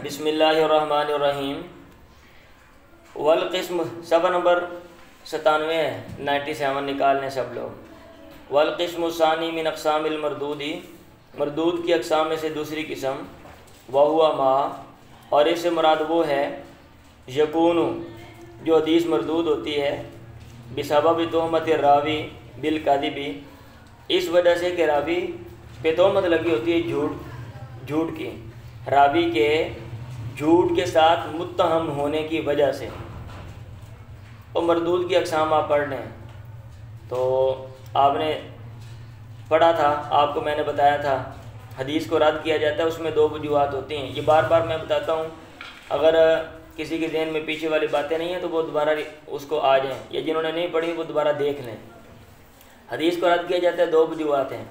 بسم اللہ الرحمن الرحیم۔ والقسم صفحہ نمبر 97 ہے، 97 نکالنے سب لوگ۔ والقسم الثانی من اقسام المردودی، مردود کی اقسام میں سے دوسری قسم، وہو ما، اور اس سے مراد وہ ہے یکون جو حدیث مردود ہوتی ہے بسبب تہمت الراوی بالکذب، اس وجہ سے کہ راوی پہ تہمت لگی ہوتی ہے جھوٹ کی، راوی کے جھوٹ کے ساتھ متہم ہونے کی وجہ سے۔ اور مردود کی اقسام آپ پڑھ لیں تو آپ نے پڑھا تھا، آپ کو میں نے بتایا تھا حدیث کو رد کیا جاتا ہے، اس میں دو وجوہات ہوتی ہیں۔ یہ بار بار میں بتاتا ہوں، اگر کسی کے ذہن میں پیچھے والی باتیں نہیں ہیں تو وہ دوبارہ اس کو آ جائیں، یا جنہوں نے نہیں پڑھی وہ دوبارہ دیکھ لیں۔ حدیث کو رد کیا جاتا ہے، دو وجوہات ہیں،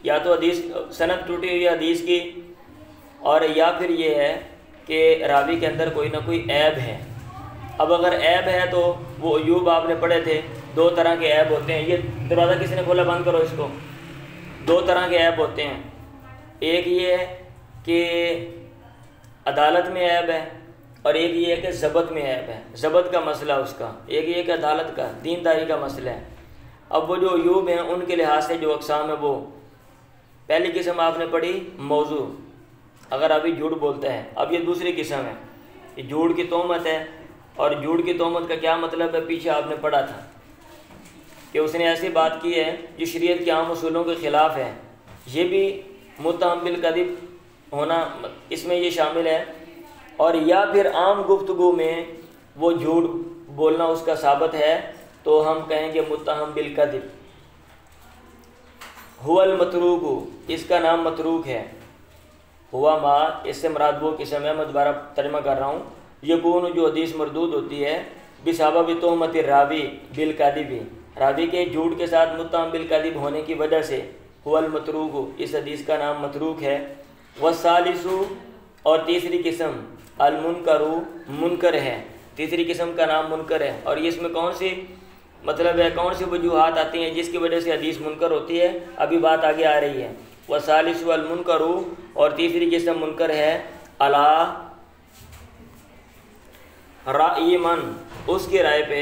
یا تو حدیث سند ٹوٹی ہوئی حدیث کی، اور یا پھر یہ ہے کہ راوی کے اندر کوئی نہ کوئی عیب ہے۔ اب اگر عیب ہے تو وہ عیوب آپ نے پڑھے تھے، دو طرح کے عیب ہوتے ہیں۔ یہ دروازہ کسی نے کھولا، بند کرو اس کو۔ دو طرح کے عیب ہوتے ہیں، ایک یہ ہے کہ عدالت میں عیب ہے، اور ایک یہ ہے کہ ضبط میں عیب ہے، ضبط کا مسئلہ اس کا، ایک یہ کہ عدالت کا دینداری کا مسئلہ ہے۔ اب وہ جو عیوب ہیں ان کے لحاظ سے جو اقسام ہے، وہ پہلی قسم آپ نے پڑھی موضوع، اگر ابھی جھوٹ بولتا ہے۔ اب یہ دوسری قسم ہے کہ جھوٹ کی تہمت ہے، اور جھوٹ کی تہمت کا کیا مطلب ہے پیچھے آپ نے پڑھا تھا کہ اس نے ایسی بات کی ہے جو شریعت کے عام اصولوں کے خلاف ہے، یہ بھی متہم بالکذب ہونا اس میں یہ شامل ہے۔ اور یا پھر عام گفتگو میں وہ جھوٹ بولنا اس کا ثابت ہے تو ہم کہیں گے متہم بالکذب۔ هو المتروک، اس کا نام متروک ہے۔ ہوا ما، اس سے مراد وہ قسم ہے، میں دوبارہ ترجمہ کر رہا ہوں، یکون جو حدیث مردود ہوتی ہے بسبب تہمت الراوی بالکذب، راوی کے جھوٹ کے ساتھ متہم بالکذب ہونے کی وجہ سے، هو المتروک، اس حدیث کا نام متروک ہے۔ والثالث، اور تیسری قسم المنکر، منکر ہے، تیسری قسم کا نام منکر ہے۔ اور یہ اس میں کون سی مطلب ہے، کون سی وجوہات آتی ہیں جس کی وجہ سے حدیث منکر ہوتی ہے، ابھی بات آگے آ رہی ہے۔ والثالث المنکر، اور تیسری قسم منکر ہے علی رأی من، اس کی رائے پہ،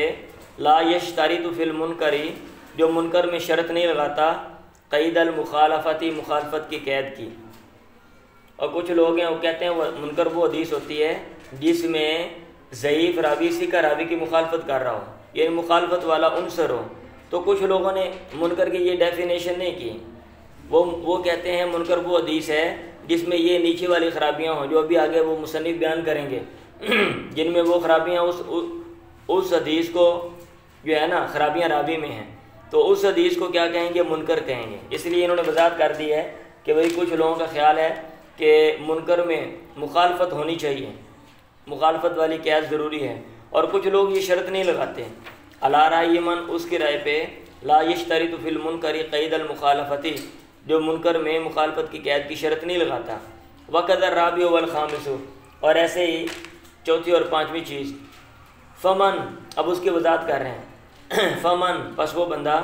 لا یشترط فی المنکر، جو منکر میں شرط نہیں لگاتا، قید المخالفتی، مخالفت کی قید کی۔ اور کچھ لوگ ہیں وہ کہتے ہیں وہ منکر وہ حدیث ہوتی ہے جس میں ضعیف راوی اسی کا راوی کی مخالفت کر رہا ہو، یعنی مخالفت والا عنصر ہو۔ تو کچھ لوگوں نے منکر کی یہ ڈیفینیشن نہیں کی، وہ کہتے ہیں منکر وہ حدیث ہے جس میں یہ نیچے والی خرابیاں ہوں، جو ابھی آگے وہ مصنف بیان کریں گے، جن میں وہ خرابیاں اس حدیث کو جو ہے نا خرابیاں راوی میں ہیں، تو اس حدیث کو کیا کہیں گے، منکر کہیں گے۔ اس لیے انہوں نے وضاحت کر دی ہے کہ بھئی کچھ لوگوں کا خیال ہے کہ منکر میں مخالفت ہونی چاہیے، مخالفت والی قید ضروری ہے، اور کچھ لوگ یہ شرط نہیں لگاتے، علی رأی من، اس کی رائے پہ، لا یشترط فی المنکر قید المخالفتی، جو منکر میں مخالفت کی قید کی شرط نہیں لگاتا۔ وقد الرابع والخامس، اور ایسے ہی چوتھی اور پانچویں چیز، فمن، اب اس کی وضاحت کر رہے ہیں، فمن، پس وہ بندہ،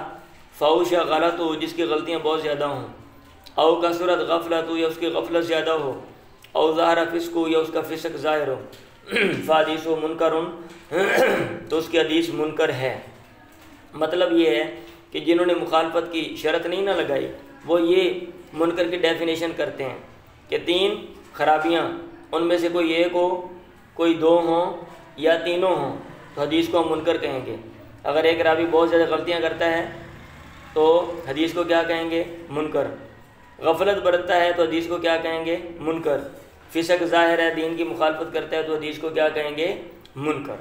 فحش غلط ہو، جس کی غلطیاں بہت زیادہ ہوں، او کثرت غفلت ہو، یا اس کی غفلت زیادہ ہو، او ظاہر فسق ہو، یا اس کا فسق ظاہر ہو، فحدیث و منکر، تو اس کی حدیث منکر ہے۔ مطلب یہ ہے کہ جنہوں نے مخالفت کی شرط نہیں نہ لگائی وہ یہ منکر کی ڈیفینیشن کرتے ہیں کہ تین خرابیاں، ان میں سے کوئی ایک ہو، کوئی دو ہوں، یا تینوں ہوں، تو حدیث کو ہم منکر کہیں گے۔ اگر ایک راوی بہت زیادہ غلطیاں کرتا ہے تو حدیث کو کیا کہیں گے، منکر۔ غفلت برتتا ہے تو حدیث کو کیا کہیں گے، منکر۔ فسق ظاہر ہے، دین کی مخالفت کرتا ہے تو حدیث کو کیا کہیں گے، منکر۔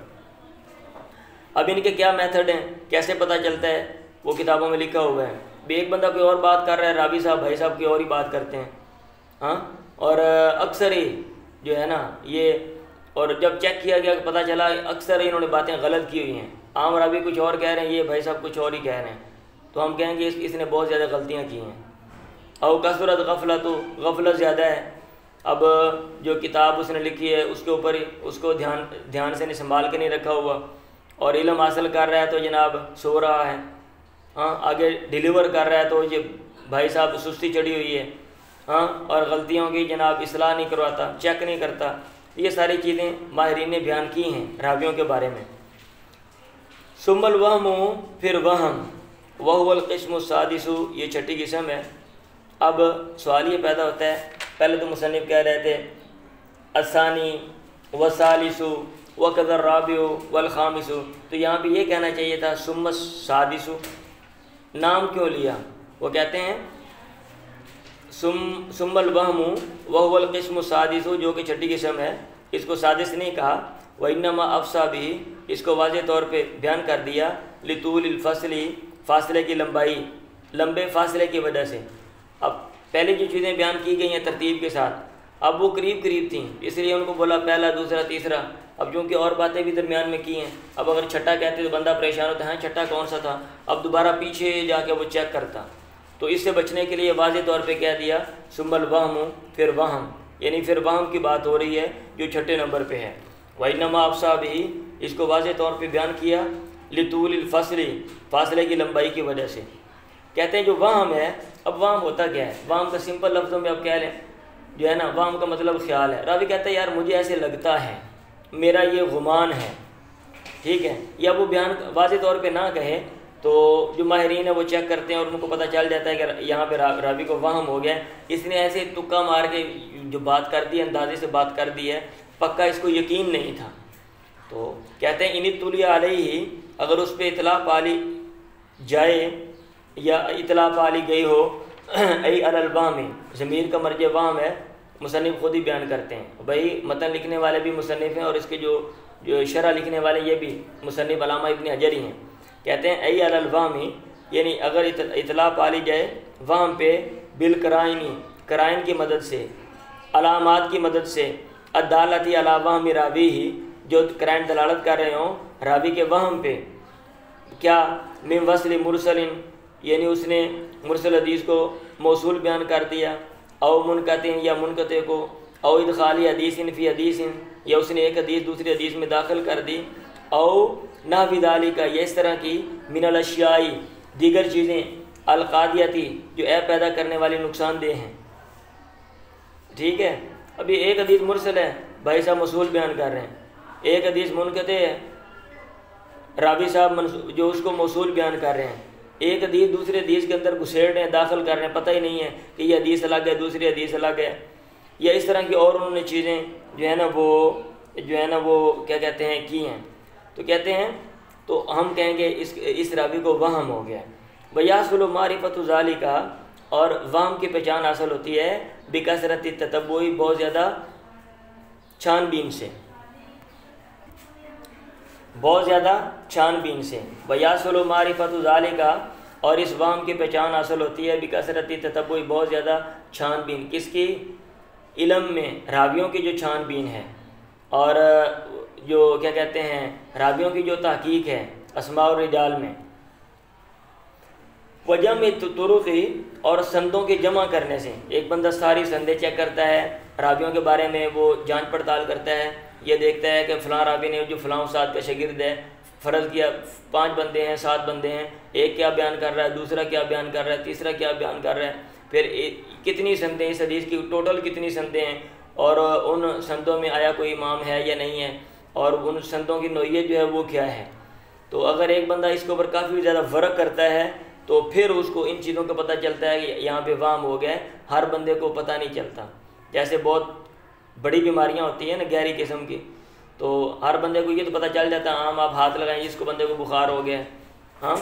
اب ان کے کیا میتھڈ ہیں، کیسے پتہ چلتا ہے، وہ کتابوں میں لکھا ہوا ہے۔ ایک بندہ کوئی اور بات کر رہا ہے، راوی صاحب بھائی صاحب کی اور ہی بات کرتے ہیں، ہاں، اور اکثر ہی جو ہے نا یہ، اور جب چیک کیا گیا پتہ چلا اکثر ہی انہوں نے باتیں غلط کی ہوئی ہیں، عام راوی کچھ اور کہہ رہے ہیں، یہ بھائی صاحب کچھ اور ہی کہہ رہے ہیں، تو ہم کہیں گے اس نے بہت زیادہ غلطیاں کی ہیں۔ او کثرت غفلت، غفلت زیادہ ہے، اب جو کتاب اس نے لکھی ہے اس کے اوپر ہی اس کو دھیان سے نہیں سنبھال کے نہیں رکھا ہوا، اور علم حاصل کر رہا ہے تو جناب سو رہا ہے، ہاں، آگے ڈیلیور کر رہا ہے تو یہ بھائی صاحب سستی چڑھی ہوئی ہے، ہاں، اور غلطیوں کی جناب اصلاح نہیں کرواتا، چیک نہیں کرتا، یہ ساری چیزیں ماہرین نے بیان کی ہیں راویوں کے بارے میں۔ ثم الوہم، پھر وہم، وہو القسم السادس، یہ چھٹی قسم ہے۔ اب سوال یہ پیدا ہوتا ہے، پہلے تو مصنف کہہ رہے تھے الثانی والثالث وکذا الرابع والخامس، تو یہاں پہ یہ کہنا چاہیے تھا ثم السادس، نام کیوں لیا؟ وہ کہتے ہیں ثم الوہم وہو القسم السادس، جو کہ چھٹی قسم ہے، اس کو سادس نہیں کہا، وانما افصا بھی، اس کو واضح طور پہ بیان کر دیا، لطول الفصل، فاصلے کی لمبائی، لمبے فاصلے کی وجہ سے۔ اب پہلے جو چیزیں بیان کی گئی ہیں ترتیب کے ساتھ، اب وہ قریب قریب تھیں، اس لیے ان کو بولا پہلا، دوسرا، تیسرا۔ اب چونکہ اور باتیں بھی درمیان میں کی ہیں، اب اگر چھٹا کہتے تو بندہ پریشان ہوتا ہے، چھٹا کون سا تھا، اب دوبارہ پیچھے جا کے وہ چیک کرتا۔ تو اس سے بچنے کے لیے واضح طور پہ کہہ دیا ثم الوہم، پھر وہم، یعنی پھر وہم کی بات ہو رہی ہے جو چھٹے نمبر پہ ہے۔ وانما افصا بھی، اس کو واضح طور پہ بیان کیا، لطول الفصل، فاصلے کی لمبائی کی وجہ سے۔ کہتے ہیں جو وہم ہے، اب وہم ہوتا کیا ہے؟ وہم کا سمپل لفظوں میں اب کہہ لیں جو ہے نا، وہم کا مطلب خیال ہے۔ راوی کہتا ہے یار مجھے ایسے لگتا ہے، میرا یہ گمان ہے، ٹھیک ہے، یا وہ بیان واضح طور پہ نہ کہے تو جو ماہرین ہیں وہ چیک کرتے ہیں اور ان کو پتہ چل جاتا ہے کہ یہاں پہ راوی کو وہم ہو گیا ہے، اس نے ایسے تکا مار کے جو بات کر دی، اندازے سے بات کر دی ہے، پکا اس کو یقین نہیں تھا۔ تو کہتے ہیں ان اطلع علیہ، اگر اس پہ اطلاع پالی جائے یا اطلاع پالی گئی ہو، ای علی الوہم، ضمیر کا مرجع وہم ہے، مصنف خود ہی بیان کرتے ہیں، بھائی متن لکھنے والے بھی مصنف ہیں اور اس کے جو شرح لکھنے والے یہ بھی مصنف علامہ ابن حجر ہی ہیں۔ کہتے ہیں ای علی الوہم، یعنی اگر اطلاع پالی جائے وہم پہ، بالقرائن، قرائن کی مدد سے، علامات کی مدد سے، الدالۃ علی وہم راویہ، جو قرائن دلالت کر رہے ہوں راوی کے وہم پہ، کیا من وصل مرسل، یعنی اس نے مرسل حدیث کو موصول بیان کر دیا، او منقطع یا منقطع کو، او ادخال حدیث فی حدیث، یا اس نے ایک حدیث دوسری حدیث میں داخل کر دی، او نحو ذالک، یا اس طرح کی، من الاشیاء، دیگر چیزیں، القادیتی، جو عیب پیدا کرنے والی، نقصان دہ ہیں، ٹھیک ہے۔ ابھی ایک حدیث مرسل ہے، بھائی صاحب موصول بیان کر رہے ہیں، ایک حدیث منقطع ہے، راوی صاحب جو اس کو موصول بیان کر رہے ہیں، ایک حدیث دوسرے حدیث کے اندر گھسیڑ رہے ہیں، داخل کر رہے ہیں، پتہ ہی نہیں ہے کہ یہ حدیث الگ ہے، دوسری حدیث الگ ہے، یا اس طرح کی اور انہوں نے چیزیں جو ہے نا وہ کیا کہتے ہیں کی ہیں۔ تو کہتے ہیں تو ہم کہیں گے اس راوی کو وہم ہو گیا۔ ویحصل معرفۃ ذالک، اور وہم کی پہچان حاصل ہوتی ہے بکثرت التتبع، بہت زیادہ چھان بین سے، بہت زیادہ چھان بین سے۔ ویحصل معرفۃ ذالک، اور اس وہم کی پہچان حاصل ہوتی ہے بکثرت التتبع، بہت زیادہ چھان بین، کس کی؟ علم میں، راویوں کی جو چھان بین ہے، اور جو کیا کہتے ہیں راویوں کی جو تحقیق ہے اسماء الرجال میں۔ وجمع طرق، اور سندوں کی جمع کرنے سے، ایک بندہ ساری سندیں چیک کرتا ہے، راویوں کے بارے میں وہ جانچ پڑتال کرتا ہے، یہ دیکھتا ہے کہ فلاں راوی نے جو فلاں استاد کا شاگرد ہے، فرض کیا 5 بندے ہیں 7 بندے ہیں، ایک کیا بیان کر رہا ہے، دوسرا کیا بیان کر رہا ہے، تیسرا کیا بیان کر رہا ہے، پھر کتنی سندیں، اس حدیث کی ٹوٹل کتنی سندیں ہیں، اور ان سندوں میں آیا کوئی امام ہے یا نہیں ہے، اور ان سندوں کی نوعیت جو ہے وہ کیا ہے۔ تو اگر ایک بندہ اس کے اوپر کافی زیادہ ورق کرتا ہے تو پھر اس کو ان چیزوں کا پتہ چلتا ہے کہ یہاں پہ وہم ہو گیا ہے، ہر بندے کو پتہ نہیں چلتا۔ جیسے بہت بڑی بیماریاں ہوتی ہیں نا گہری قسم کی، تو ہر بندے کو یہ تو پتہ چل جاتا ہے، عام آپ ہاتھ لگائیں جس کو بندے کو بخار ہو گیا ہے، ہاں،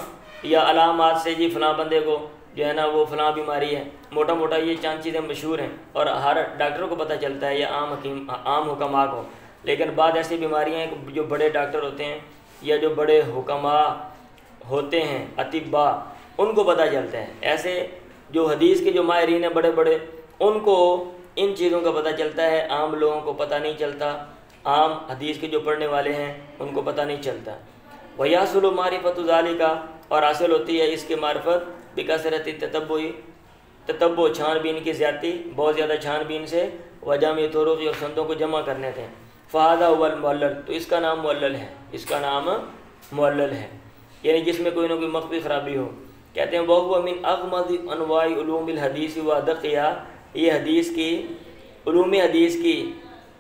یا علامات سے جی فلاں بندے کو جو ہے نا وہ فلاں بیماری ہے، موٹا موٹا یہ چند چیزیں مشہور ہیں اور ہر ڈاکٹر کو پتہ چلتا ہے، یا عام حکماء کو۔ لیکن بعض ایسی بیماریاں ہیں جو بڑے ڈاکٹر ہوتے ہیں یا جو بڑے حکماء ہوتے ہیں، اطباء، ان کو پتہ چلتا ہے۔ ایسے جو حدیث کے جو ماہرین ہیں بڑے بڑے، ان کو ان چیزوں کا پتہ چلتا ہے، عام لوگوں کو پتہ نہیں چلتا، عام حدیث کے جو پڑھنے والے ہیں ان کو پتہ نہیں چلتا۔ ویحصل معرفۃ ذالک، اور حاصل ہوتی ہے اس کی معرفت بکثرت تتبع، چھان بین کی زیادتی، بہت زیادہ چھان بین سے، وجمع طرق، اور سندوں کو جمع کرنے تھے۔ فہذا هو المعلل، تو اس کا نام معلل ہے، اس کا نام معلل ہے، یعنی جس میں کوئی نہ کوئی مخفی خرابی ہو۔ کہتے ہیں وَهُوَ مِنْ أَغْمَضِ أَنْوَاعِ عُلُومِ الْحَدِيثِ وَأَدَقِّهَا، یہ حدیث کی، علوم حدیث کی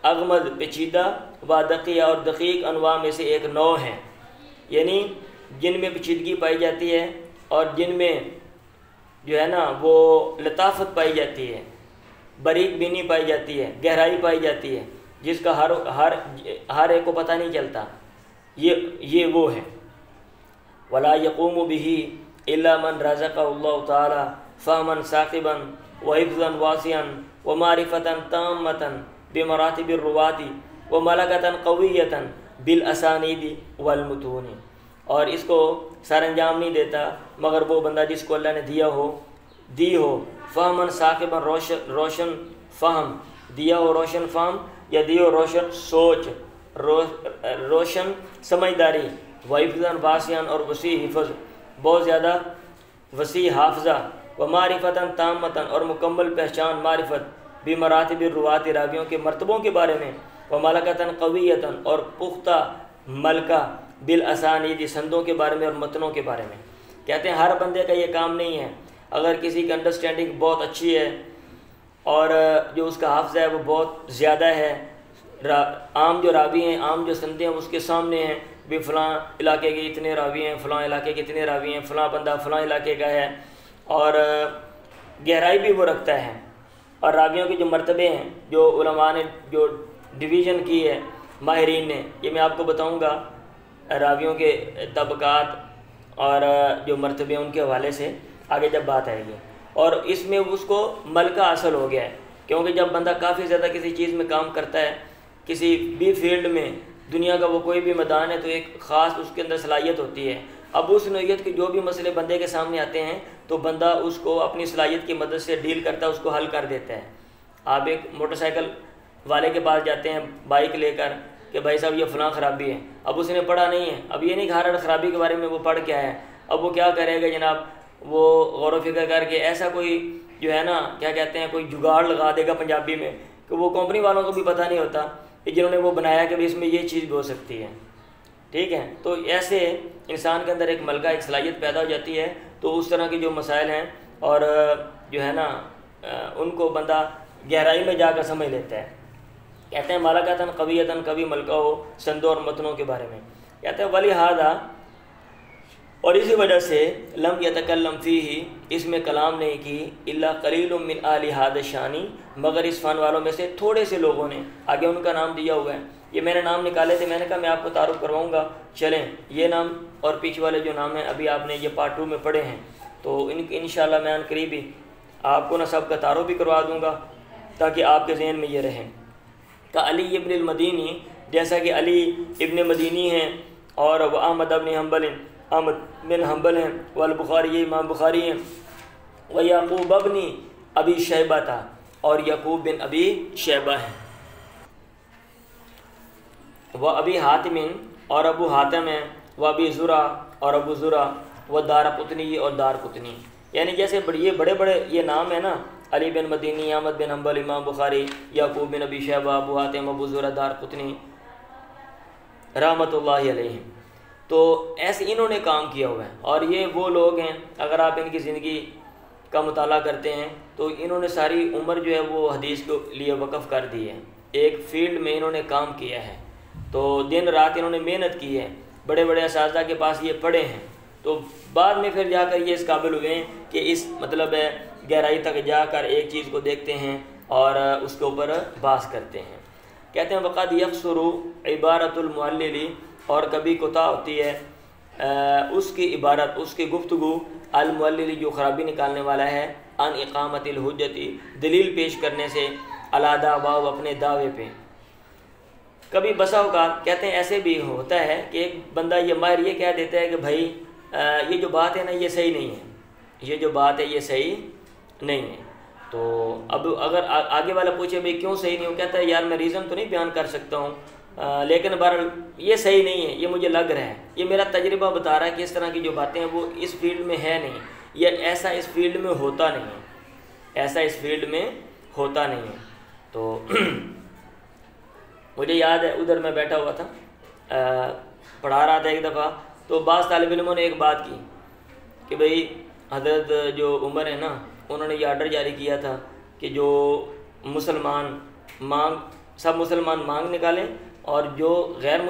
اغمد پیچیدہ، و دقیہ اور دقیق انواع میں سے ایک نوع ہیں، یعنی جن میں پیچیدگی پائی جاتی ہے اور جن میں جو ہے نا وہ لطافت پائی جاتی ہے، باریک بینی پائی جاتی ہے، گہرائی پائی جاتی ہے، جس کا ہر ایک کو پتہ نہیں چلتا، یہ وہ ہے۔ ولا یقوم به الا من رزقه اللہ تعالی فہما ثاقبا وحفظا واسعا ومعرفة تامة بمراتب الرواة وملکة قویة بالاسانید والمتون، اور اس کو سر انجام نہیں دیتا مگر وہ بندہ جس کو اللہ نے دی ہو فہما ثاقبا، روشن فہم، دیا ہو روشن فہم، یا دی ہو روشن سوچ، روشن سمجھداری، وحفظاً واسعاً اور وسیع حفظ، بہت زیادہ وسیع حافظہ، ومعرفتاً تامتاً اور مکمل پہچان معرفت، بمراتب الروات راویوں کے مرتبوں کے بارے میں، وملکتاً قویتاً اور پختہ ملکہ، بالاسانید سندوں کے بارے میں اور متنوں کے بارے میں۔ کہتے ہیں ہر بندے کا یہ کام نہیں ہے، اگر کسی کی انڈرسٹینڈنگ بہت اچھی ہے اور جو اس کا حافظہ ہے وہ بہت زیادہ ہے، عام جو راوی ہیں، عام جو سندیں ہیں اس کے سامنے ہیں، بھی فلاں علاقے کے اتنے راوی ہیں، فلاں علاقے کے اتنے راوی ہیں، فلاں بندہ فلاں علاقے کا ہے، اور گہرائی بھی وہ رکھتا ہے، اور راویوں کے جو مرتبے ہیں، جو علماء نے جو ڈویژن کی ہے ماہرین نے، یہ میں آپ کو بتاؤں گا راویوں کے طبقات اور جو مرتبے ان کے حوالے سے آگے جب بات آئے گی، اور اس میں اس کو ملکہ حاصل ہو گیا ہے، کیونکہ جب بندہ کافی زیادہ کسی چیز میں کام کرتا ہے، کسی بھی فیلڈ میں، دنیا کا وہ کوئی بھی میدان ہے، تو ایک خاص اس کے اندر صلاحیت ہوتی ہے۔ اب اس نوعیت کے جو بھی مسئلے بندے کے سامنے آتے ہیں تو بندہ اس کو اپنی صلاحیت کی مدد سے ڈیل کرتا ہے، اس کو حل کر دیتا ہے۔ آپ ایک موٹر سائیکل والے کے پاس جاتے ہیں بائک لے کر کہ بھائی صاحب یہ فلاں خرابی ہے، اب اس نے پڑھا نہیں ہے، اب یہ نہیں کہ ہر خرابی کے بارے میں وہ پڑھ کے آیا ہے، اب وہ کیا کرے گا جناب، وہ غور و فکر کر کے ایسا کوئی جو ہے نا کیا کہتے ہیں کوئی جگاڑ لگا دے گا پنجابی میں، کہ وہ کمپنی والوں کو بھی پتہ نہیں ہوتا کہ جنہوں نے وہ بنایا کہ اس میں یہ چیز بھی ہو سکتی ہے، ٹھیک ہے۔ تو ایسے انسان کے اندر ایک ملکہ، ایک صلاحیت پیدا ہو جاتی ہے، تو اس طرح کے جو مسائل ہیں اور جو ہے نا ان کو بندہ گہرائی میں جا کر سمجھ لیتا ہے۔ کہتے ہیں ملکتاً قویتاً، کبھی ملکہ ہو سندوں اور متنوں کے بارے میں۔ کہتے ہیں وَلِهَذَا، اور اسی وجہ سے لم یتکلم فیہ، اس میں کلام نہیں کی، الا قلیل من اہل ھذا الشان، مگر اس فن والوں میں سے تھوڑے سے لوگوں نے، آگے ان کا نام دیا ہوا ہے، یہ میں نے نام نکالے تھے، میں نے کہا میں آپ کو تعارف کرواؤں گا، چلیں یہ نام اور پیچھے والے جو نام ہیں ابھی آپ نے یہ پارٹ 2 میں پڑھے ہیں، تو انشاءاللہ میں ان قریب ہی آپ کو نہ سب کا تعارف بھی کروا دوں گا تاکہ آپ کے ذہن میں یہ رہیں۔ کہ علی ابن المدینی، جیسا کہ علی ابن مدینی ہیں، اور وہ احمد بن حنبل ہیں، والبخاری، یہ امام بخاری ہیں، ویعقوب ابن ابی شیبہ تھا، اور یعقوب بن ابی شیبہ ہیں، وہ ابی حاتم اور ابو حاتم ہیں، وہ ابی زرع اور ابو زرع، وہ دارقطنی اور دارقطنی، یعنی جیسے یہ بڑے بڑے یہ نام ہیں نا، علی بن مدینی، احمد بن حنبل، امام بخاری، یعقوب بن ابی شیبہ، ابو حاتم، ابو زرع، دارقطنی رحمۃ اللہ علیہ، تو ایسے انہوں نے کام کیا ہوا ہے، اور یہ وہ لوگ ہیں اگر آپ ان کی زندگی کا مطالعہ کرتے ہیں تو انہوں نے ساری عمر جو ہے وہ حدیث کے لیے وقف کر دی ہے، ایک فیلڈ میں انہوں نے کام کیا ہے، تو دن رات انہوں نے محنت کی ہے، بڑے بڑے اساتذہ کے پاس یہ پڑھے ہیں، تو بعد میں پھر جا کر یہ اس قابل ہوئے ہیں کہ اس مطلب ہے گہرائی تک جا کر ایک چیز کو دیکھتے ہیں اور اس کے اوپر بحث کرتے ہیں۔ کہتے ہیں وقد یقصر عبارت المعلل، اور کبھی کوتاہ ہوتی ہے اس کی عبارت، اس کی گفتگو، المعلل جو خرابی نکالنے والا ہے، ان اقامت الحجتی، دلیل پیش کرنے سے، علی دعواہ، اپنے دعوے پہ۔ کبھی بسا اوقات کہتے ہیں ایسے بھی ہوتا ہے کہ ایک بندہ یہ ماہر یہ کہہ دیتا ہے کہ بھائی یہ جو بات ہے نا یہ صحیح نہیں ہے، یہ جو بات ہے یہ صحیح نہیں ہے، تو اب اگر آگے والا پوچھے بھائی کیوں صحیح نہیں ہو، کہتا ہے یار میں ریزن تو نہیں بیان کر سکتا ہوں، لیکن بہرحال یہ صحیح نہیں ہے، یہ مجھے لگ رہا ہے، یہ میرا تجربہ بتا رہا ہے کہ اس طرح کی جو باتیں ہیں وہ اس فیلڈ میں ہے نہیں، یہ ایسا اس فیلڈ میں ہوتا نہیں ہے، ایسا اس فیلڈ میں ہوتا نہیں ہے۔ تو مجھے یاد ہے ادھر میں بیٹھا ہوا تھا، پڑھا رہا تھا ایک دفعہ، تو بعض طالب علموں نے ایک بات کی کہ بھئی حضرت جو عمر ہے نا، انہوں نے یہ آرڈر جاری کیا تھا کہ جو مسلمان مانگ سب مسلمان مانگ نکالیں، اور جو غیر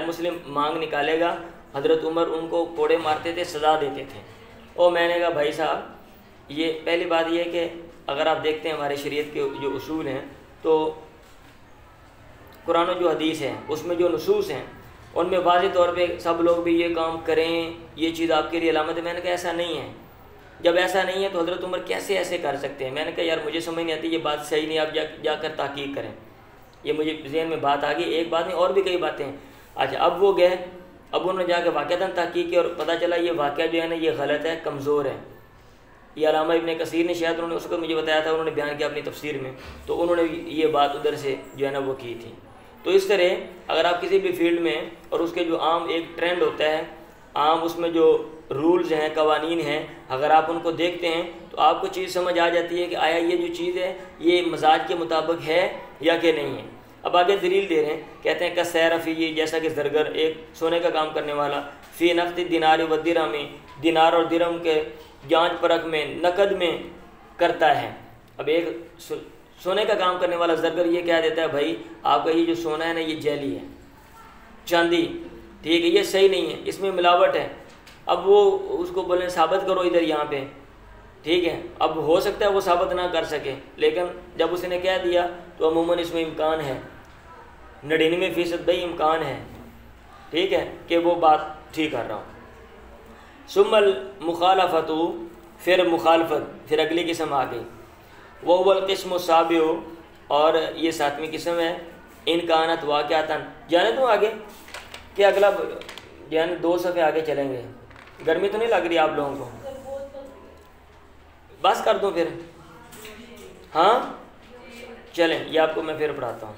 مسلم مانگ نکالے گا، حضرت عمر ان کو کوڑے مارتے تھے، سزا دیتے تھے۔ اور میں نے کہا بھائی صاحب، یہ پہلی بات یہ ہے کہ اگر آپ دیکھتے ہیں ہمارے شریعت کے جو اصول ہیں، تو قرآن و جو حدیث ہے اس میں جو نصوص ہیں ان میں واضح طور پہ سب لوگ بھی یہ کام کریں، یہ چیز آپ کے لیے علامت ہے۔ میں نے کہا ایسا نہیں ہے۔ جب ایسا نہیں ہے تو حضرت عمر کیسے ایسے کر سکتے ہیں؟ میں نے کہا یار مجھے سمجھ نہیں آتی، یہ بات صحیح نہیں، آپ جا کر تحقیق کریں۔ یہ مجھے ذہن میں بات آ گئی، ایک بات نہیں اور بھی کئی باتیں ہیں۔ اچھا، اب وہ گئے، اب انہوں نے جا کے واقعتاً تحقیق کی اور پتہ چلا یہ واقعہ جو ہے نا یہ غلط ہے، کمزور ہے۔ یہ علامہ ابن کثیر نے شاید انہوں نے اس کو مجھے بتایا تھا، انہوں نے بیان کیا اپنی تفسیر میں، تو انہوں نے یہ بات ادھر سے جو ہے نا وہ کی تھی۔ تو اس طرح اگر آپ کسی بھی فیلڈ میں، اور اس کے جو عام ایک ٹرینڈ ہوتا ہے، عام اس میں جو رولز ہیں، قوانین ہیں، اگر آپ ان کو دیکھتے ہیں تو آپ کو چیز سمجھ آ جاتی ہے کہ آیا یہ جو چیز ہے یہ مزاج کے مطابق ہے یا کہ نہیں ہے۔ اب آگے دلیل دے رہے ہیں، کہتے ہیں کہ سیرفی، جیسا کہ زرگر ایک سونے کا کام کرنے والا، فی نقد دینار و درہم، دینار اور درہم کے جانچ پرکھ میں، نقد میں کرتا ہے۔ اب ایک سونے کا کام کرنے والا زرگر یہ کہہ دیتا ہے بھائی آپ کا یہ جو سونا ہے نا یہ جعلی ہے، چاندی، ٹھیک ہے، یہ صحیح نہیں ہے، اس میں ملاوٹ ہے۔ اب وہ اس کو بولیں ثابت کرو ادھر یہاں پہ، ٹھیک ہے، اب ہو سکتا ہے وہ ثابت نہ کر سکے، لیکن جب اس نے کہہ دیا تو عموماً اس میں امکان ہے، 99% بھائی امکان ہے، ٹھیک ہے، کہ وہ بات ٹھیک کر رہا ہوں۔ ثم المخالفت، پھر مخالفت، پھر اگلی قسم آ گئی، وہ القسم السابع، اور یہ 7ویں قسم ہے، ان کانت واقعتاً، جانے دوں آگے کہ اگلا جانے 2 صفحے آگے چلیں گے، گرمی تو نہیں لگ رہی آپ لوگوں کو؟ بس کر دوں پھر؟ ہاں چلیں، یہ آپ کو میں پھر پڑھاتا ہوں۔